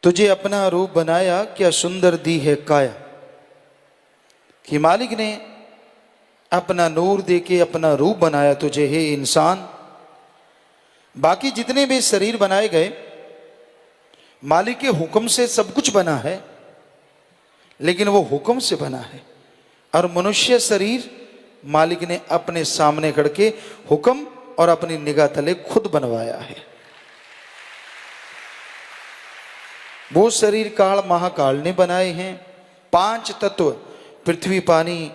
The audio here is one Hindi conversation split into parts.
तुझे अपना रूप बनाया, क्या सुंदर दी है काया। कि मालिक ने अपना नूर दे के अपना रूप बनाया तुझे, हे इंसान। बाकी जितने भी शरीर बनाए गए मालिक के हुक्म से सब कुछ बना है, लेकिन वो हुक्म से बना है। और मनुष्य शरीर मालिक ने अपने सामने करके हुक्म और अपनी निगाह तले खुद बनवाया है। वो शरीर काल महाकाल ने बनाए हैं। 5 तत्व पृथ्वी, पानी,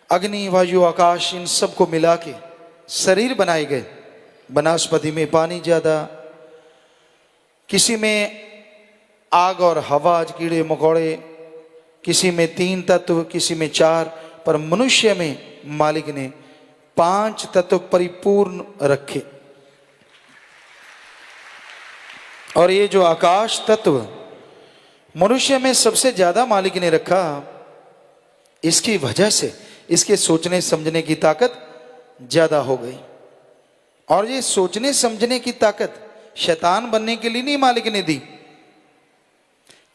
अग्नि, वायु, आकाश, इन सबको मिला के शरीर बनाए गए। वनस्पति में पानी ज्यादा, किसी में आग और हवा, कीड़े मकोड़े, किसी में 3 तत्व, किसी में 4, पर मनुष्य में मालिक ने 5 तत्व परिपूर्ण रखे। और ये जो आकाश तत्व मनुष्य में सबसे ज्यादा मालिक ने रखा, इसकी वजह से इसके सोचने समझने की ताकत ज्यादा हो गई। और ये सोचने समझने की ताकत शैतान बनने के लिए नहीं मालिक ने दी।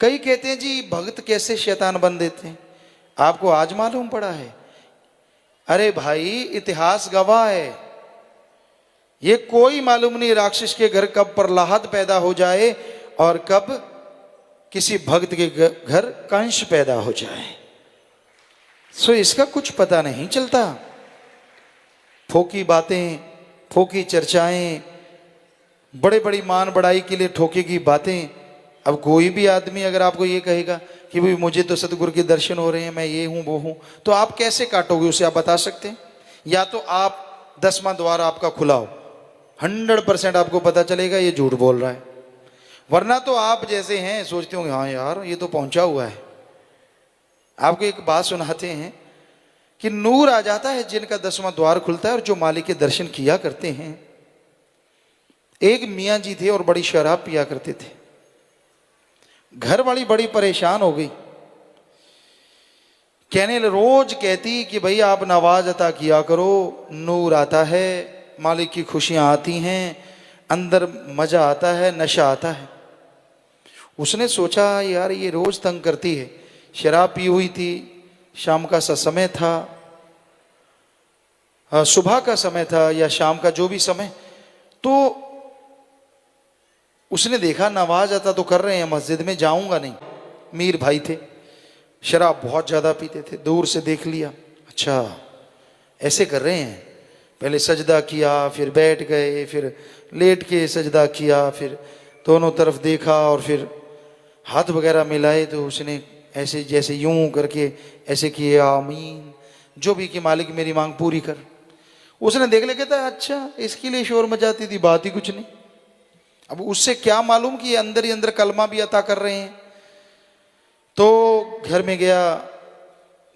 कई कहते हैं जी भक्त कैसे शैतान बन देते हैं, आपको आज मालूम पड़ा है? अरे भाई, इतिहास गवाह है। ये कोई मालूम नहीं राक्षस के घर कब प्रहलाद पैदा हो जाए और कब किसी भक्त के घर कंस पैदा हो जाए। सो इसका कुछ पता नहीं चलता। फोकी बातें, फोकी चर्चाएं, बड़े बड़ी मान बढ़ाई के लिए ठोकेगी बातें। अब कोई भी आदमी अगर आपको ये कहेगा कि भाई मुझे तो सतगुरु के दर्शन हो रहे हैं, मैं ये हूं वो हूं, तो आप कैसे काटोगे उसे? आप बता सकते हैं? या तो आप 10वां द्वार आपका खुला हो, 100% आपको पता चलेगा ये झूठ बोल रहा है। वरना तो आप जैसे हैं सोचते होंगे हाँ यार ये तो पहुंचा हुआ है। आपको एक बात सुनाते हैं कि नूर आ जाता है जिनका 10वां द्वार खुलता है और जो मालिक के दर्शन किया करते हैं। एक मियाँ जी थे और बड़ी शराब पिया करते थे। घर वाली बड़ी परेशान हो गई, रोज कहती कि भाई आप नवाज अता किया करो, नूर आता है, मालिक की खुशियां आती हैं, अंदर मजा आता है, नशा आता है। उसने सोचा यार ये रोज तंग करती है। शराब पी हुई थी, शाम का सा समय था, सुबह का समय था या शाम का जो भी समय, तो उसने देखा नवाज अता तो कर रहे हैं मस्जिद में, जाऊंगा नहीं। मीर भाई थे, शराब बहुत ज्यादा पीते थे। दूर से देख लिया, अच्छा ऐसे कर रहे हैं। पहले सजदा किया, फिर बैठ गए, फिर लेट के सजदा किया, फिर दोनों तरफ देखा और फिर हाथ वगैरह मिलाए। तो उसने ऐसे जैसे यूं करके ऐसे किए, आमीन, जो भी कि मालिक मेरी मांग पूरी कर। उसने देख लिया, कहता अच्छा इसके लिए शोर मचाती थी, बात ही कुछ नहीं। अब उससे क्या मालूम कि ये अंदर ही अंदर कलमा भी अता कर रहे हैं। तो घर में गया,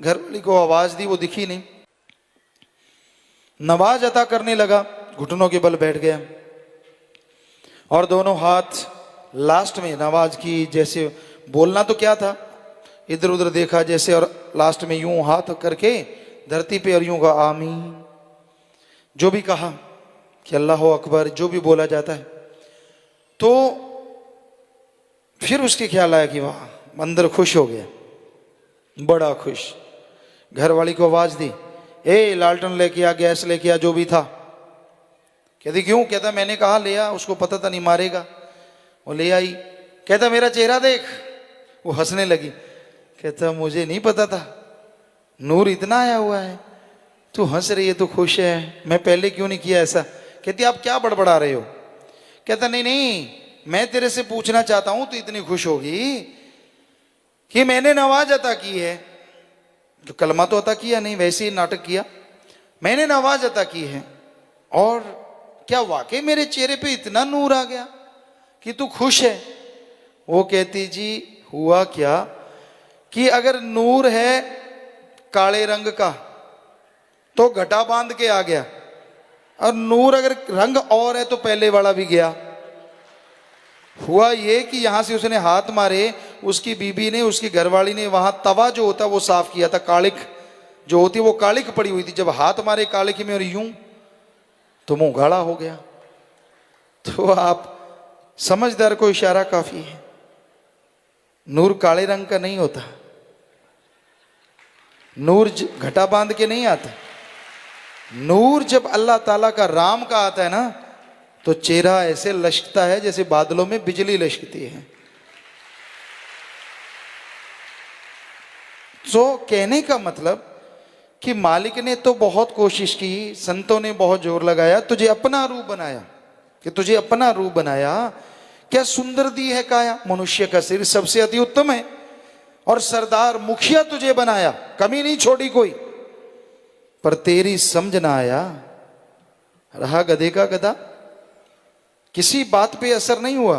घर वाली को आवाज दी, वो दिखी नहीं। नवाज अता करने लगा, घुटनों के बल बैठ गया और दोनों हाथ लास्ट में नवाज की, जैसे बोलना तो क्या था, इधर उधर देखा जैसे, और लास्ट में यूं हाथ करके धरती पे और यूं का आमीन, जो भी कहा कि अल्लाह अकबर, जो भी बोला जाता है। तो फिर उसके ख्याल आया कि वाह, अंदर खुश हो गया, बड़ा खुश। घर वाली को आवाज दी, ए लालटन लेके आ, गैस लेके आ, जो भी था। कहती क्यों? कहता मैंने कहा ले आ, उसको पता था नहीं मारेगा। वो ले आई। कहता मेरा चेहरा देख। वो हंसने लगी, कहता मुझे नहीं पता था, नूर इतना आया हुआ है, तू हंस रही है तो खुश है, मैं पहले क्यों नहीं किया ऐसा? कहती आप क्या बड़बड़ा रहे हो? कहता नहीं नहीं, मैं तेरे से पूछना चाहता हूं, तो इतनी खुश होगी कि मैंने नवाज अता की है। तो कलमा तो अता किया नहीं, वैसे ही नाटक किया, मैंने नवाज अता की है। और क्या वाकई मेरे चेहरे पे इतना नूर आ गया कि तू खुश है? वो कहती जी हुआ क्या कि अगर नूर है काले रंग का तो घटा बांध के आ गया, और नूर अगर रंग और है तो पहले वाला भी गया। हुआ ये कि यहां से उसने हाथ मारे, उसकी बीबी ने, उसकी घरवाली ने वहां तवा जो होता वो साफ किया था, कालिक जो होती वो कालिक पड़ी हुई थी। जब हाथ मारे कालिक में और यूं, तो मुंह गाढ़ा हो गया। तो आप समझदार को इशारा काफी है। नूर काले रंग का नहीं होता, नूर घटा बांध के नहीं आता। नूर जब अल्लाह ताला का, राम का आता है ना, तो चेहरा ऐसे लचकता है जैसे बादलों में बिजली लचकती है। तो कहने का मतलब कि मालिक ने तो बहुत कोशिश की, संतों ने बहुत जोर लगाया, तुझे अपना रूप बनाया, कि तुझे अपना रूप बनाया। क्या सुंदर दी है काया, मनुष्य का सिर सबसे अति उत्तम है, और सरदार मुखिया तुझे बनाया, कमी नहीं छोड़ी कोई, पर तेरी समझ ना आया, रहा गधे का गधा, किसी बात पे असर नहीं हुआ।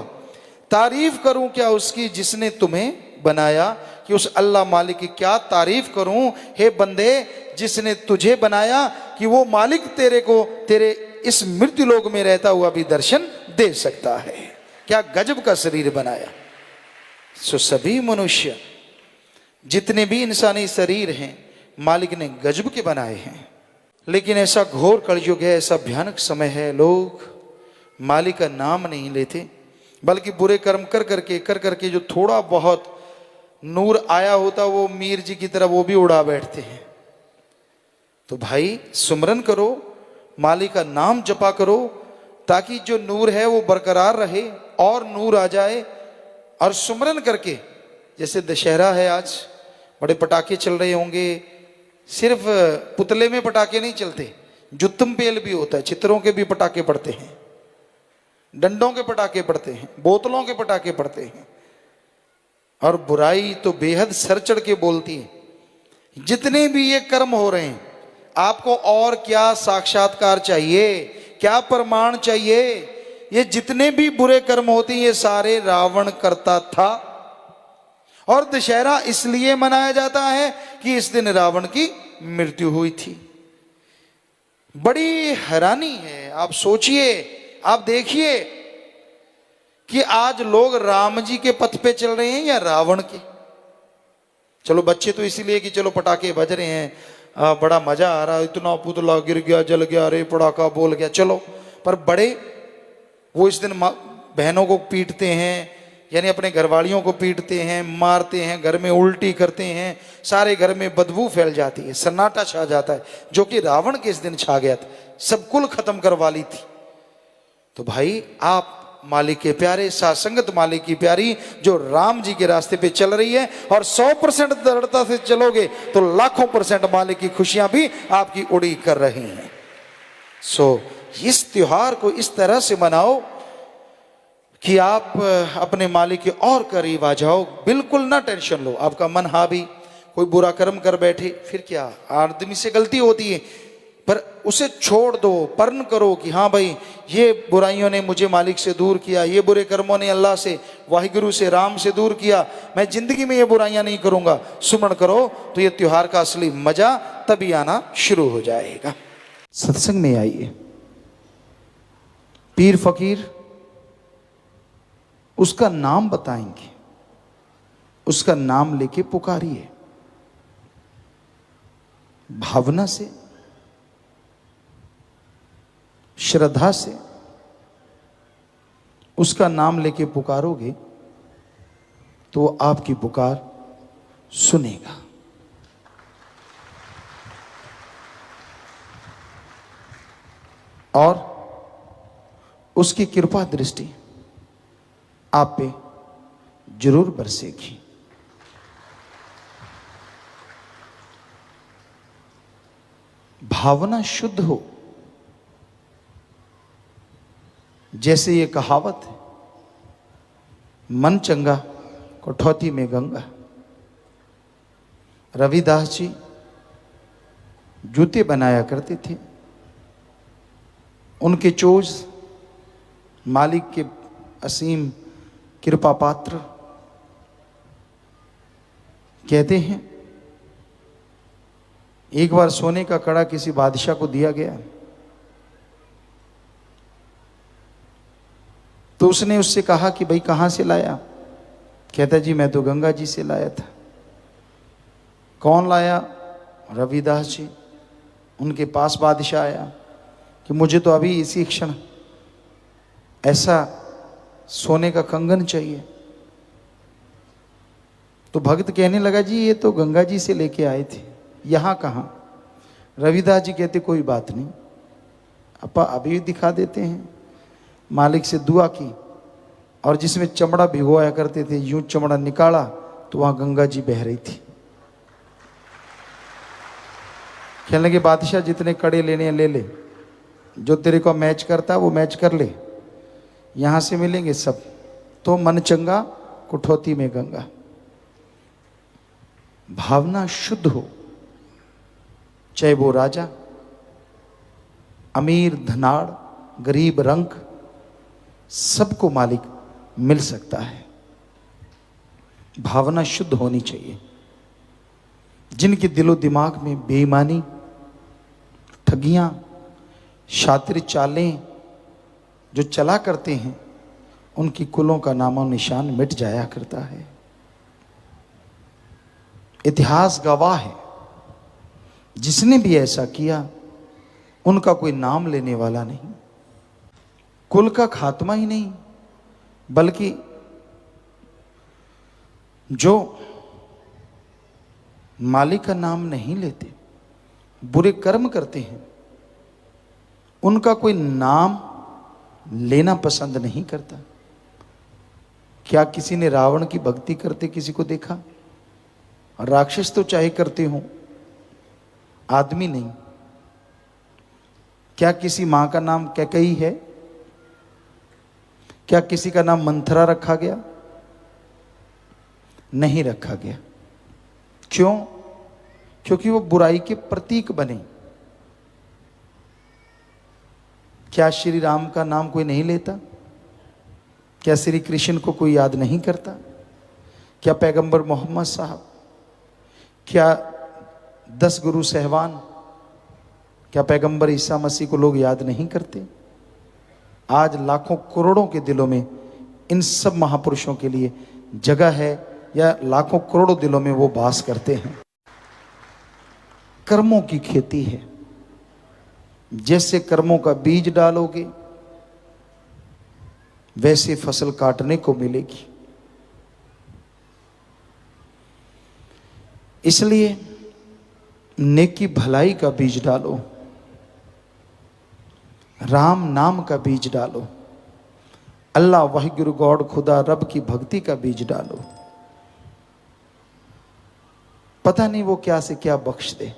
तारीफ करूं क्या उसकी जिसने तुम्हें बनाया, कि उस अल्लाह मालिक की क्या तारीफ करूं हे बंदे जिसने तुझे बनाया, कि वो मालिक तेरे को तेरे इस मृत्यु लोक में रहता हुआ भी दर्शन दे सकता है। क्या गजब का शरीर बनाया। सो सभी मनुष्य जितने भी इंसानी शरीर हैं मालिक ने गजब के बनाए हैं। लेकिन ऐसा घोर कलयुग है, ऐसा भयानक समय है, लोग मालिक का नाम नहीं लेते, बल्कि बुरे कर्म कर करके जो थोड़ा बहुत नूर आया होता वो मीर जी की तरह वो भी उड़ा बैठते हैं। तो भाई सुमरन करो, मालिक का नाम जपा करो, ताकि जो नूर है वो बरकरार रहे और नूर आ जाए। और सुमरन करके, जैसे दशहरा है आज, बड़े पटाखे चल रहे होंगे, सिर्फ पुतले में पटाखे नहीं चलते, जुत्तम पेल भी होता है, चित्रों के भी पटाखे पड़ते हैं, डंडों के पटाखे पड़ते हैं, बोतलों के पटाखे पड़ते हैं। और बुराई तो बेहद सर चढ़ के बोलती है। जितने भी ये कर्म हो रहे हैं, आपको और क्या साक्षात्कार चाहिए, क्या प्रमाण चाहिए? ये जितने भी बुरे कर्म होते हैं ये सारे रावण करता था। और दशहरा इसलिए मनाया जाता है कि इस दिन रावण की मृत्यु हुई थी। बड़ी हैरानी है। आप सोचिए, आप देखिए कि आज लोग राम जी के पथ पे चल रहे हैं या रावण के। चलो बच्चे तो इसीलिए कि चलो पटाखे बज रहे हैं, बड़ा मजा आ रहा, इतना पुतला गिर गया, जल गया, अरे पटाखा बोल गया, चलो। पर बड़े वो इस दिन बहनों को पीटते हैं, यानी अपने घरवालियों को पीटते हैं, मारते हैं, घर में उल्टी करते हैं, सारे घर में बदबू फैल जाती है, सन्नाटा छा जाता है, जो कि रावण के इस दिन छा गया था, सब कुल खत्म करवा ली थी। तो भाई आप मालिक के प्यारे, सासंगत मालिक की प्यारी जो राम जी के रास्ते पे चल रही है, और 100% दृढ़ता से चलोगे तो लाखों % मालिक की खुशियां भी आपकी उड़ी कर रही हैं। सो इस त्योहार को इस तरह से मनाओ कि आप अपने मालिक के और करीब आ जाओ। बिल्कुल ना टेंशन लो, आपका मन हावी, कोई बुरा कर्म कर बैठे, फिर क्या, आदमी से गलती होती है, पर उसे छोड़ दो, पर्ण करो कि हाँ भाई ये बुराइयों ने मुझे मालिक से दूर किया, ये बुरे कर्मों ने अल्लाह से, वाहिगुरु से, राम से दूर किया, मैं जिंदगी में ये बुराइयां नहीं करूंगा। सुमरण करो तो ये त्योहार का असली मजा तभी आना शुरू हो जाएगा। सत्संग में आइए, पीर फकीर उसका नाम बताएंगे, उसका नाम लेके पुकारिए भावना से, श्रद्धा से। उसका नाम लेके पुकारोगे तो वो आपकी पुकार सुनेगा। और उसकी कृपा दृष्टि आप पे जरूर बरसेगी। भावना शुद्ध हो, जैसे ये कहावत है, मन चंगा कठौती में गंगा। रविदास जी जूते बनाया करते थे, उनके चोज मालिक के असीम कृपा पात्र। कहते हैं एक बार सोने का कड़ा किसी बादशाह को दिया गया, तो उसने उससे कहा कि भाई कहाँ से लाया? कहता जी मैं तो गंगा जी से लाया था। कौन लाया? रविदास जी। उनके पास बादशाह आया कि मुझे तो अभी इसी क्षण ऐसा सोने का कंगन चाहिए। तो भक्त कहने लगा जी ये तो गंगा जी से लेके आए थे, यहाँ कहाँ? रविदास जी कहते कोई बात नहीं, अपा अभी दिखा देते हैं। मालिक से दुआ की और जिसमें चमड़ा भिगोया करते थे, यूं चमड़ा निकाला तो वहां गंगा जी बह रही थी। कहने लगे बादशाह जितने कड़े लेने हैं ले ले, जो तेरे को मैच करता है वो मैच कर ले, यहां से मिलेंगे सब। तो मन चंगा कुठौती में गंगा। भावना शुद्ध हो, चाहे वो राजा, अमीर, धनाड़, गरीब, रंक, सबको मालिक मिल सकता है। भावना शुद्ध होनी चाहिए। जिनके दिलो दिमाग में बेईमानी, ठगियां, शातिर चालें जो चला करते हैं, उनकी कुलों का नामो निशान मिट जाया करता है। इतिहास गवाह है, जिसने भी ऐसा किया उनका कोई नाम लेने वाला नहीं। कुल का खात्मा ही नहीं, बल्कि जो मालिक का नाम नहीं लेते, बुरे कर्म करते हैं, उनका कोई नाम लेना पसंद नहीं करता। क्या किसी ने रावण की भक्ति करते किसी को देखा? राक्षस तो चाहे करते हो, आदमी नहीं। क्या किसी मां का नाम कैकई है? क्या किसी का नाम मंथरा रखा गया? नहीं रखा गया। क्यों? क्योंकि वो बुराई के प्रतीक बने। क्या श्री राम का नाम कोई नहीं लेता? क्या श्री कृष्ण को कोई याद नहीं करता? क्या पैगंबर मोहम्मद साहब, क्या 10 गुरु सहवान, क्या पैगंबर ईसा मसीह को लोग याद नहीं करते? आज लाखों करोड़ों के दिलों में इन सब महापुरुषों के लिए जगह है, या लाखों करोड़ों दिलों में वो वास करते हैं। कर्मों की खेती है। जैसे कर्मों का बीज डालोगे वैसे फसल काटने को मिलेगी। इसलिए नेकी भलाई का बीज डालो, राम नाम का बीज डालो, अल्लाह वाहिगुरु गॉड खुदा रब की भक्ति का बीज डालो। पता नहीं वो क्या से क्या बख्श दे।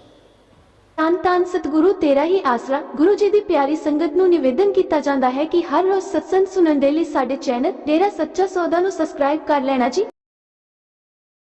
ਧੰਨ ਧੰਨ ਸਤਿਗੁਰੂ ਤੇਰਾ ਹੀ ਆਸਰਾ। ਗੁਰੂ ਜੀ ਦੀ ਪਿਆਰੀ ਸੰਗਤ ਨੂੰ ਨਿਵੇਦਨ ਕੀਤਾ ਜਾਂਦਾ ਹੈ ਕਿ ਹਰ ਰੋਜ਼ ਸਤਸੰਗ ਸੁਣਨ ਦੇ ਲਈ ਸਾਡੇ ਚੈਨਲ ਡੇਰਾ ਸੱਚਾ ਸੌਦਾ ਨੂੰ ਸਬਸਕ੍ਰਾਈਬ ਕਰ ਲੈਣਾ ਜੀ।